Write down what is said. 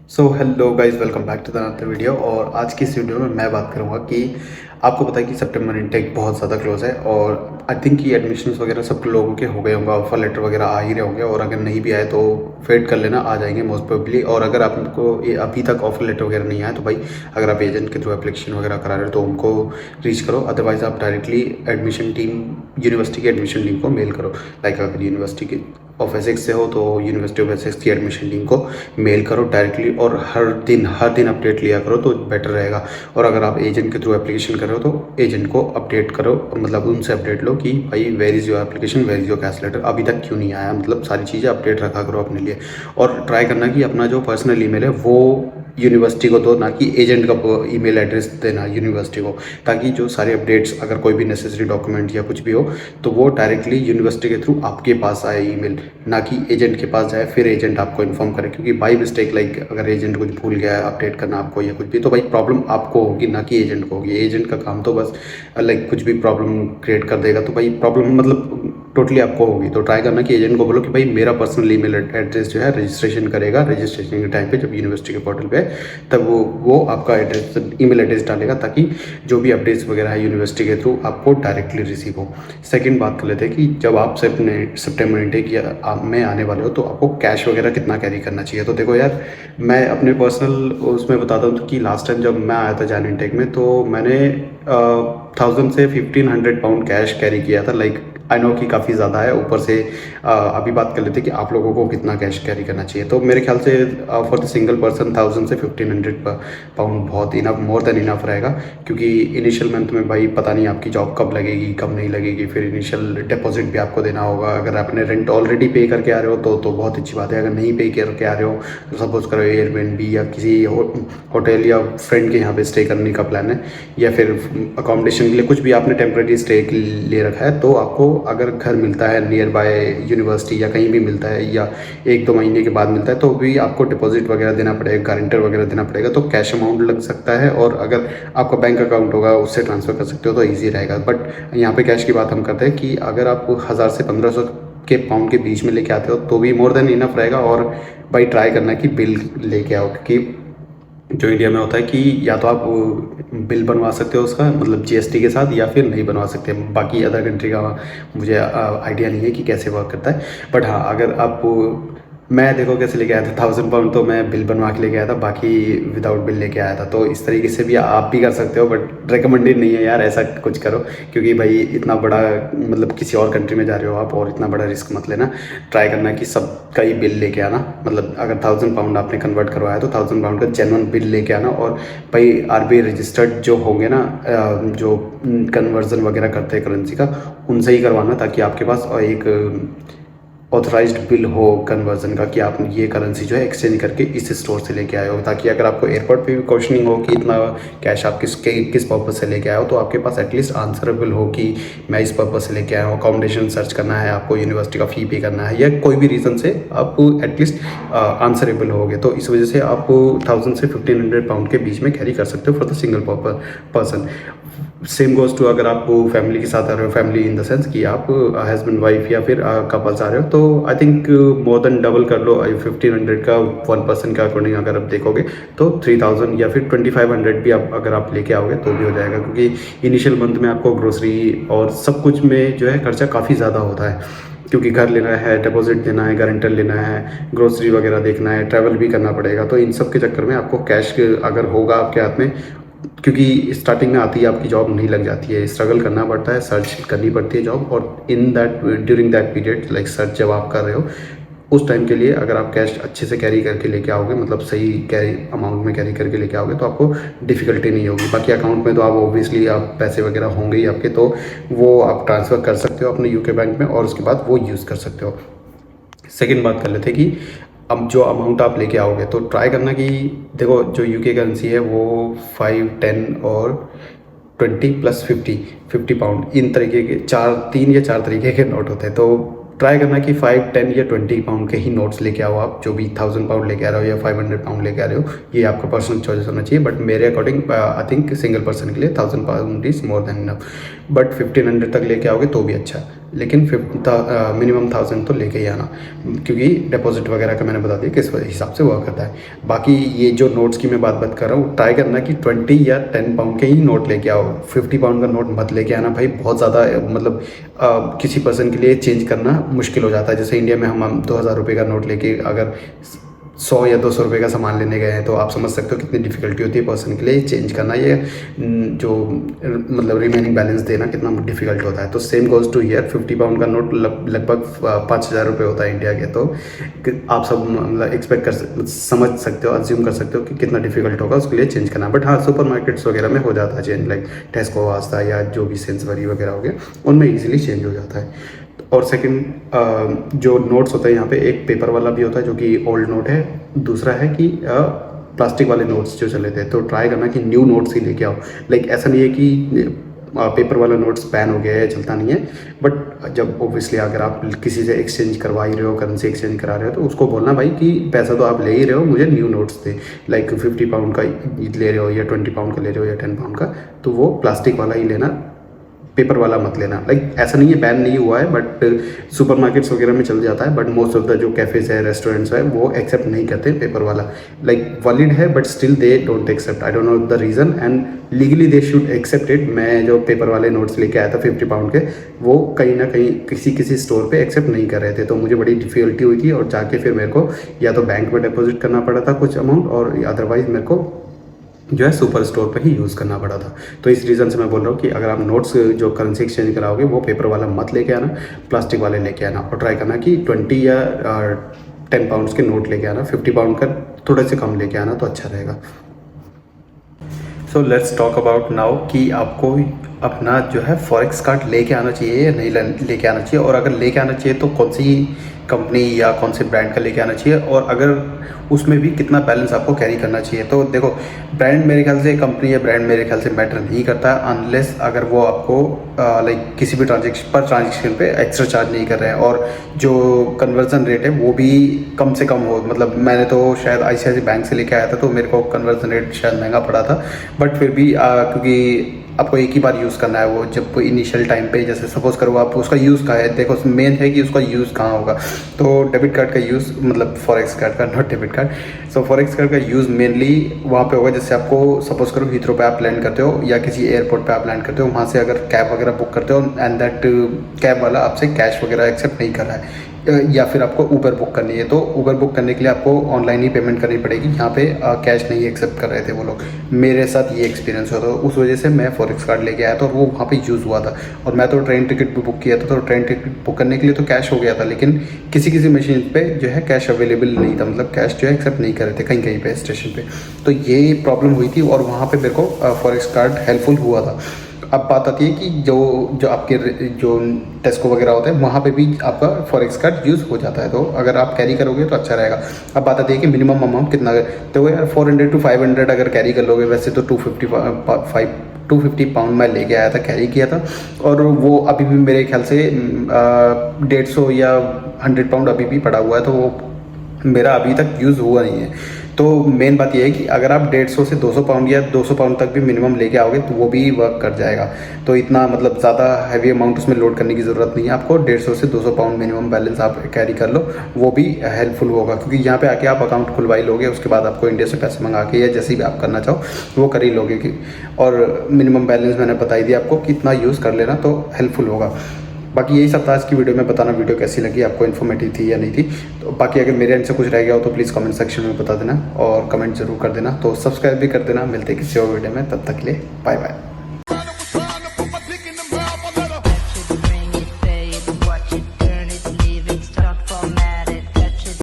So hello guys, welcome back to the another video. और आज की इस वीडियो में मैं बात करूंगा कि आपको पता है कि सितंबर इनटेक बहुत ज़्यादा क्लोज है और आई थिंक कि एडमिशन्स वगैरह सब लोगों के हो गए होंगे, ऑफर लेटर वगैरह आ ही रहे होंगे। और अगर नहीं भी आए तो वेट कर लेना, आ जाएंगे मोस्ट प्रोबेबली। और अगर आपको ये अभी तक ऑफर लेटर वगैरह नहीं आया तो भाई अगर आप एजेंट के थ्रू एप्लीकेशन वगैरह करा रहे हो तो उनको रीच करो। अदरवाइज आप डायरेक्टली एडमिशन टीम, यूनिवर्सिटी की एडमिशन टीम को मेल करो। लाइक अगर यूनिवर्सिटी की ऑफ एसेक्स से हो तो यूनिवर्सिटी ऑफ एसेक्स की एडमिशन टीम को मेल करो डायरेक्टली, और हर दिन अपडेट लिया करो तो बेटर रहेगा। और अगर आप एजेंट के थ्रू एप्लीकेशन कर रहे हो तो एजेंट को अपडेट करो, मतलब उनसे अपडेट लो कि भाई where is your application, where is your cash letter, अभी तक क्यों नहीं आया। मतलब सारी चीज़ें अपडेट रखा करो अपने लिए। और ट्राई करना कि अपना जो पर्सनल ईमेल है वो यूनिवर्सिटी को दो, ना कि एजेंट का ईमेल एड्रेस देना यूनिवर्सिटी को, ताकि जो सारे अपडेट्स, अगर कोई भी नेसेसरी डॉक्यूमेंट या कुछ भी हो तो वो डायरेक्टली यूनिवर्सिटी के थ्रू आपके पास आए ईमेल, ना कि एजेंट के पास जाए फिर एजेंट आपको इन्फॉर्म करे। क्योंकि बाई मिस्टेक लाइक अगर एजेंट कुछ भूल गया है अपडेट करना आपको या कुछ भी, तो भाई प्रॉब्लम आपको होगी, ना कि एजेंट को होगी। एजेंट का काम तो बस लाइक कुछ भी प्रॉब्लम क्रिएट कर देगा, तो भाई प्रॉब्लम मतलब टोटली आपको होगी। तो ट्राई करना कि एजेंट को बोलो कि भाई मेरा पर्सनल ईमेल एड्रेस जो है रजिस्ट्रेशन करेगा, रजिस्ट्रेशन के टाइम पे जब यूनिवर्सिटी के पोर्टल पे है तब वो आपका एड्रेस, ईमेल एड्रेस डालेगा, ताकि जो भी अपडेट्स वगैरह है यूनिवर्सिटी के थ्रू आपको डायरेक्टली रिसीव हो। सेकंड बात कर लेते हैं कि जब आप सितंबर इनटेक में आने वाले हो तो आपको कैश वगैरह कितना कैरी करना चाहिए। तो देखो यार, मैं अपने पर्सनल उसमें बताता हूँ कि लास्ट टाइम जब मैं आया था जैन इनटेक में तो मैंने 1000 से 1500 पाउंड कैश कैरी किया था। लाइक आई नो कि काफ़ी ज़्यादा है। ऊपर से अभी बात कर लेते हैं कि आप लोगों को कितना कैश कैरी करना चाहिए। तो मेरे ख्याल से फॉर द सिंगल पर्सन 1000 से 1500 पाउंड बहुत इनफ, मोर देन इनफ रहेगा। क्योंकि इनिशियल मंथ में भाई पता नहीं आपकी जॉब कब लगेगी कब नहीं लगेगी, फिर इनिशियल डिपॉजिट भी आपको देना होगा। अगर आपने रेंट ऑलरेडी पे करके आ रहे हो तो बहुत अच्छी बात है। अगर नहीं पे करके आ रहे हो तो सपोज करो एयरबीएनबी या किसी होटल या फ्रेंड के यहाँ पे स्टे करने का प्लान है, या फिर अकोमोडेशन के लिए कुछ भी आपने टेम्प्रेरी स्टे ले रखा है, तो आपको अगर घर मिलता है नियर बाय यूनिवर्सिटी या कहीं भी मिलता है या 1-2 महीने के बाद मिलता है तो भी आपको डिपॉजिट वगैरह देना पड़ेगा, गारंटर वगैरह देना पड़ेगा। तो कैश अमाउंट लग सकता है, और अगर आपका बैंक अकाउंट होगा उससे ट्रांसफ़र कर सकते हो तो ईजी रहेगा। बट यहाँ पे कैश की बात हम करते हैं कि अगर आप 1000 से 1500 के पाउंड के बीच में लेके आते हो तो भी मोर देन इनफ रहेगा। और भाई ट्राई करना कि बिल लेके आओ, क्योंकि जो इंडिया में होता है कि या तो आप बिल बनवा सकते हो उसका, मतलब जीएसटी के साथ, या फिर नहीं बनवा सकते। बाकी अदर कंट्री का मुझे आइडिया नहीं है कि कैसे वर्क करता है। बट हाँ, अगर आप, मैं देखो कैसे लेके आया था 1000 पाउंड, तो मैं बिल बनवा के लेके आया था, बाकी विदाउट बिल लेके आया था। तो इस तरीके से भी आप भी कर सकते हो, बट रिकमेंडेड नहीं है यार ऐसा कुछ करो। क्योंकि भाई इतना बड़ा, मतलब किसी और कंट्री में जा रहे हो आप और इतना बड़ा रिस्क मत लेना। ट्राई करना कि सबका ही बिल लेके आना, मतलब अगर 1000 पाउंड आपने कन्वर्ट करवाया तो 1000 पाउंड का जेन्युइन बिल लेके आना। और भाई आरबीआई रजिस्टर्ड जो होंगे ना, जो कन्वर्जन वगैरह करते हैं करेंसी का, उनसे ही करवाना, ताकि आपके पास एक ऑथराइज्ड बिल हो कन्वर्जन का कि आप ये करेंसी जो है एक्सचेंज करके इस स्टोर से लेके आए हो। ताकि अगर आपको एयरपोर्ट पे भी क्वेश्चनिंग हो कि इतना कैश आप किस पर्पज़ से लेके आए हो, तो आपके पास एटलीस्ट आंसरेबल हो कि मैं इस पर्पज़ से लेके आया हूँ। अकोमोडेशन सर्च करना है आपको, यूनिवर्सिटी का फ़ी पे करना है, या कोई भी रीज़न से आप एटलीस्ट आंसरेबल होगे। तो इस वजह से आप 1000 से 1500 पाउंड के बीच में कैरी कर सकते हो for the single person. Same goes to अगर आप फैमिली के साथ आ रहे हो, फैमिली इन द सेंस कि आप हस्बैंड वाइफ या फिर कपल्स आ रहे हो, तो I think more than double कर लो। 1500 का 1 पर्सन के अकॉर्डिंग अगर आप देखोगे तो 3000 या फिर 2500 भी आप अगर आप लेके आओगे तो भी हो जाएगा। क्योंकि इनिशियल मंथ में आपको ग्रोसरी और सब कुछ में जो है खर्चा काफ़ी ज़्यादा होता है। क्योंकि घर लेना है, डिपॉजिट देना है, गारंटर लेना है, ग्रोसरी वगैरह देखना है, ट्रैवल भी करना पड़ेगा। तो इन सब के चक्कर में आपको कैश अगर होगा आपके हाथ में, क्योंकि स्टार्टिंग में आती है आपकी जॉब नहीं लग जाती है, स्ट्रगल करना पड़ता है, सर्च करनी पड़ती है जॉब। और in that during that period like search जब आप कर रहे हो उस टाइम के लिए अगर आप कैश अच्छे से कैरी करके लेके आओगे, मतलब सही कैरी अमाउंट में कैरी करके लेके आओगे, तो आपको डिफ़िकल्टी नहीं होगी। बाकी अकाउंट में तो आप ऑब्वियसली आप पैसे वगैरह होंगे ही आपके, तो वो आप ट्रांसफ़र कर सकते हो अपने यूके बैंक में और उसके बाद वो यूज़ कर सकते हो। सेकंड बात कर लेते हैं कि अब जो अमाउंट आप लेके आओगे तो ट्राई करना कि देखो जो यूके करेंसी है वो 5, 10 और 20 प्लस 50 पाउंड, इन तरीके के 3 या 4 तरीके के नोट होते हैं। तो ट्राई करना कि 5, 10 या 20 पाउंड के ही नोट्स लेके आओ आप। जो भी 1000 पाउंड लेके आ रहे हो या 500 पाउंड लेके आ रहे हो, ये आपका पर्सनल चॉइस होना चाहिए। बट मेरे according I think single person के लिए 1000 pound is more than enough. But 1500 तक लेके आओगे तो भी अच्छा। लेकिन मिनिमम 1000 तो लेके ही आना, क्योंकि डिपॉजिट वगैरह का मैंने बता दिया किस हिसाब से वर्क करता है। बाकी ये जो नोट्स की मैं बात कर रहा हूँ, ट्राई करना कि 20 या 10 पाउंड के ही नोट लेके आओ, 50 पाउंड का नोट मत लेके आना भाई। बहुत ज़्यादा मतलब किसी पर्सन के लिए चेंज करना मुश्किल हो जाता है। जैसे इंडिया में हम 2000 रुपये का नोट लेके अगर 100 या 200 रुपये का सामान लेने गए हैं, तो आप समझ सकते हो कितनी डिफ़िकल्टी होती है पर्सन के लिए चेंज करना, ये जो मतलब रिमेनिंग बैलेंस देना कितना डिफ़िकल्ट होता है। तो same goes two year, 50 pound का नोट लगभग 5000 रुपये होता है इंडिया के। तो आप सब मतलब एक्सपेक्ट कर समझ सकते हो, अज्यूम कर सकते हो कि कितना डिफ़िकल्ट होगा उसके लिए चेंज करना। बट हाँ, सुपर मार्केट्स वगैरह में हो जाता है चेंज, लाइक टेस्को, वास्ता या जो भी सेंसबरी वगैरह हो गया, उनमें ईजिली चेंज हो जाता है। और सेकंड जो नोट्स होता है यहाँ पे, एक पेपर वाला भी होता है जो कि ओल्ड नोट है, दूसरा है कि प्लास्टिक वाले नोट्स जो चले थे। तो ट्राई करना कि न्यू नोट्स ही लेके आओ। लाइक ऐसा नहीं है कि पेपर वाला नोट्स बैन हो गया है, चलता नहीं है, बट जब ओब्वियसली अगर आप किसी से एक्सचेंज करवा ही रहे हो, करेंसी एक्सचेंज करा रहे हो, तो उसको बोलना भाई कि पैसा तो आप ले ही रहे हो, मुझे न्यू नोट्स दे। लाइक 50 पाउंड का ले रहे हो या 20 पाउंड का ले रहे हो या 10 पाउंड का, तो वो प्लास्टिक वाला ही लेना, पेपर वाला मत लेना। लाइक ऐसा नहीं है, बैन नहीं हुआ है, बट सुपर मार्केट्स वगैरह में चल जाता है। बट मोस्ट ऑफ द जो कैफेज है, रेस्टोरेंट्स है, वो एक्सेप्ट नहीं करते पेपर वाला। लाइक वैलिड है but still they don't accept, I don't know the reason, and legally they should accept it. मैं जो पेपर वाले नोट्स लेके आया था 50 पाउंड के, वो कहीं ना कहीं किसी स्टोर पे एक्सेप्ट नहीं कर रहे थे, तो मुझे बड़ी डिफिकल्टी हुई थी। और जाके फिर मेरे को या तो बैंक में डिपॉजिट करना पड़ा था कुछ अमाउंट, और अदरवाइज मेरे को जो है सुपर स्टोर पे ही यूज़ करना पड़ा था। तो इस रीज़न से मैं बोल रहा हूँ कि अगर आप नोट्स जो करेंसी एक्सचेंज कराओगे, वो पेपर वाला मत लेके आना, प्लास्टिक वाले लेके आना। और ट्राई करना कि 20 या 10 पाउंड्स के नोट लेके आना, 50 पाउंड का थोड़े से कम लेके आना तो अच्छा रहेगा। So let's talk about now कि आपको अपना जो है फॉरेक्स कार्ड लेके आना चाहिए या नहीं लेके आना चाहिए, और अगर लेके आना चाहिए तो कौन सी कंपनी या कौन से ब्रांड का लेके आना चाहिए, और अगर उसमें भी कितना बैलेंस आपको कैरी करना चाहिए। तो देखो, ब्रांड मेरे ख्याल से, कंपनी या ब्रांड मेरे ख्याल से मैटर नहीं करता, अनलेस अगर वो आपको लाइक किसी भी ट्रांजेक्शन पे एक्स्ट्रा चार्ज नहीं कर रहे हैं, और जो कन्वर्जन रेट है वो भी कम से कम हो। मतलब मैंने तो शायद ICICI बैंक से लेके आया था, तो मेरे को कन्वर्जन रेट शायद महंगा पड़ा था, बट फिर भी क्योंकि आपको एक ही बार यूज़ करना है वो, जब इनिशियल टाइम पे, जैसे सपोज करो आप उसका यूज़ कहाँ है, देखो मेन है कि उसका यूज़ कहाँ होगा। तो डेबिट कार्ड का यूज़, मतलब फॉरेक्स कार्ड का, not debit card, so forex card का यूज़ मेनली वहाँ पे होगा, जैसे आपको सपोज करो हीथ्रो पे आप लैंड करते हो या किसी एयरपोर्ट पे आप लैंड करते हो, वहाँ से अगर कैब वगैरह बुक करते हो एंड दैट कैब वाला आपसे कैश वगैरह एक्सेप्ट नहीं कर रहा है, या फिर आपको ऊबर बुक करनी है, तो ऊबर बुक करने के लिए आपको ऑनलाइन ही पेमेंट करनी पड़ेगी। यहाँ पे कैश नहीं एक्सेप्ट कर रहे थे वो लोग, मेरे साथ ये एक्सपीरियंस हुआ था। उस वजह से मैं फॉरेक्स कार्ड लेके आया था और वो वहाँ पे यूज़ हुआ था। और मैं तो ट्रेन टिकट भी बुक किया था, तो ट्रेन टिकट बुक करने के लिए तो कैश हो गया था, लेकिन किसी मशीन पे जो है कैश अवेलेबल नहीं था, मतलब कैश जो है एक्सेप्ट नहीं कर रहे थे कहीं पे स्टेशन पे। तो ये प्रॉब्लम हुई थी, और वहाँ पे मेरे को फॉरेक्स कार्ड हेल्पफुल हुआ था। अब बात आती है कि जो आपके जो टेस्को वगैरह होते हैं, वहाँ पे भी आपका फॉरेक्स कार्ड यूज़ हो जाता है, तो अगर आप कैरी करोगे तो अच्छा रहेगा। अब बात आती है कि मिनिमम अमाउंट कितना है, तो यार 400 to 500 अगर कैरी कर लोगे, वैसे तो 250 पाउंड मैं लेके आया था, कैरी किया था, और वो अभी भी मेरे ख्याल से 150 या 100 पाउंड अभी भी पड़ा हुआ है, तो वो मेरा अभी तक यूज़ हुआ नहीं है। तो मेन बात यह है कि अगर आप 150 से 200 पाउंड या 200 पाउंड तक भी मिनिमम लेके आओगे, तो वो भी वर्क कर जाएगा। तो इतना मतलब ज़्यादा हैवी अमाउंट उसमें लोड करने की ज़रूरत नहीं है आपको। 150 से 200 पाउंड मिनिमम बैलेंस आप कैरी कर लो, वो भी हेल्पफुल होगा, क्योंकि यहाँ पे आके आप अकाउंट खुलवा ही लोगे, उसके बाद आपको इंडिया से पैसे मंगा के या जैसे भी आप करना चाहो वो कर ही लोगे कि। और मिनिमम बैलेंस मैंने बता ही दिया आपको, कितना यूज़ कर लेना तो हेल्पफुल होगा। बाकी यही सब था आज की वीडियो में। बताना वीडियो कैसी लगी आपको, इन्फॉर्मेटिव थी या नहीं थी। तो बाकी अगर मेरे एंड से कुछ रह गया हो तो प्लीज़ कमेंट सेक्शन में बता देना, और कमेंट जरूर कर देना। तो सब्सक्राइब भी कर देना। मिलते किसी और वीडियो में, तब तक के लिए बाय बाय।